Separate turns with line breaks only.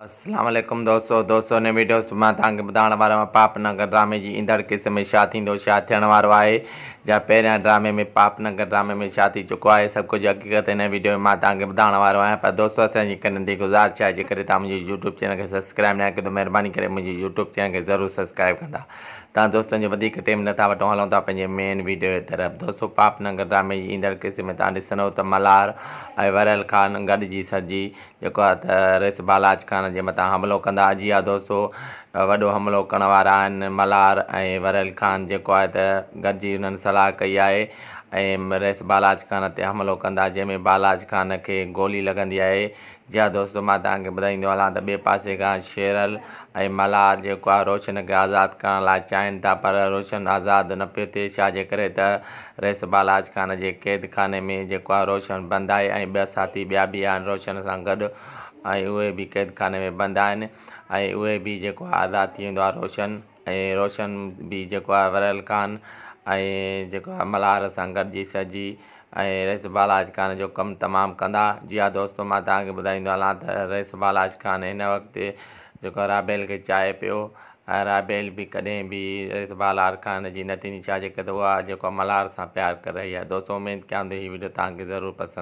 अस्सलाम वालेकुम दोस्तों ने वीडियोस मां तव्हांखे ॿुधाइण वारो आहियां पापनगर ड्रामे जी ईंदड़ क़िस्त में छा थींदो छा थियण वारो आहे जा पहिरियां ड्रामे में पापनगर ड्रामे में छा थी चुको आहे सभु कुझु हक़ीक़त हिन वीडियो में मां तव्हांखे ॿुधाइण वारो आहियां। पर दोस्तों असांजी हिकु नंढी गुज़ारिश आहे जेकॾहिं तव्हां मुंहिंजी यूट्यूब चैनल खे सब्सक्राइब न कयो त महिरबानी करे मुंहिंजी यूट्यूब चैनल खे ज़रूरु सब्सक्राइब कंदा। तव्हां दोस्तनि जो वधीक टाइम नथा वठूं, हलूं था पंहिंजे मेन वीडियो जी तरफ़। दोस्तों पापनगर ड्रामे जी ईंदड़ क़िस्त में तव्हां ॾिसंदव त मल्हार ऐं वरियल ख़ान गॾिजी सॾिजी जेको आहे त रिस बालाज ख़ान जे मथां हमिलो कंदा। जी हा दोस्तों, वॾो हमिलो करण वारा आहिनि मल्हार ऐं वरियल ख़ान जेको आहे त गॾिजी हुननि सलाह कई आहे ऐं रिस बालाज ख़ान ते हमिलो कंदा, जंहिंमें बालाज ख़ान खे गोली लॻंदी आहे। जी हा दोस्तों, मां तव्हांखे ॿुधाईंदो हलां त ॿिए पासे खां शेरल ऐं मल्हार जेको आहे रोशन खे आज़ादु करण लाइ चाहिनि था, पर रोशन आज़ादु न पियो थिए। छाजे करे त रिस बालाज ख़ान जे क़ैद खाने में जेको आहे रोशन बंदि आहे ऐं ॿिया साथी ॿिया बि आहिनि रोशन सां गॾु ऐं उहे बि क़ैद खाने में बंदि आहिनि ऐं उहे बि जेको आहे आज़ादु थी वेंदो आहे रोशन। ऐं रोशन बि जेको आहे वरियल ख़ान ऐं जेको आहे मल्हार सां गॾिजी सॾिजी ऐं रिस बालाज ख़ान जो कमु तमामु कंदा। जी हा दोस्तों, मां तव्हांखे ॿुधाईंदो हलां त रिस बालाज ख़ान हिन वक़्तु जेको राबेल खे चाहे पियो ऐं राबेल बि कॾहिं बि रिस बालाज ख़ान जी न थींदी, छाजे करे त उहा जेको मल्हार सां प्यारु करे रही आहे। दोस्तों उमेदु कयां थो हीअ वीडियो तव्हांखे ज़रूरु पसंदि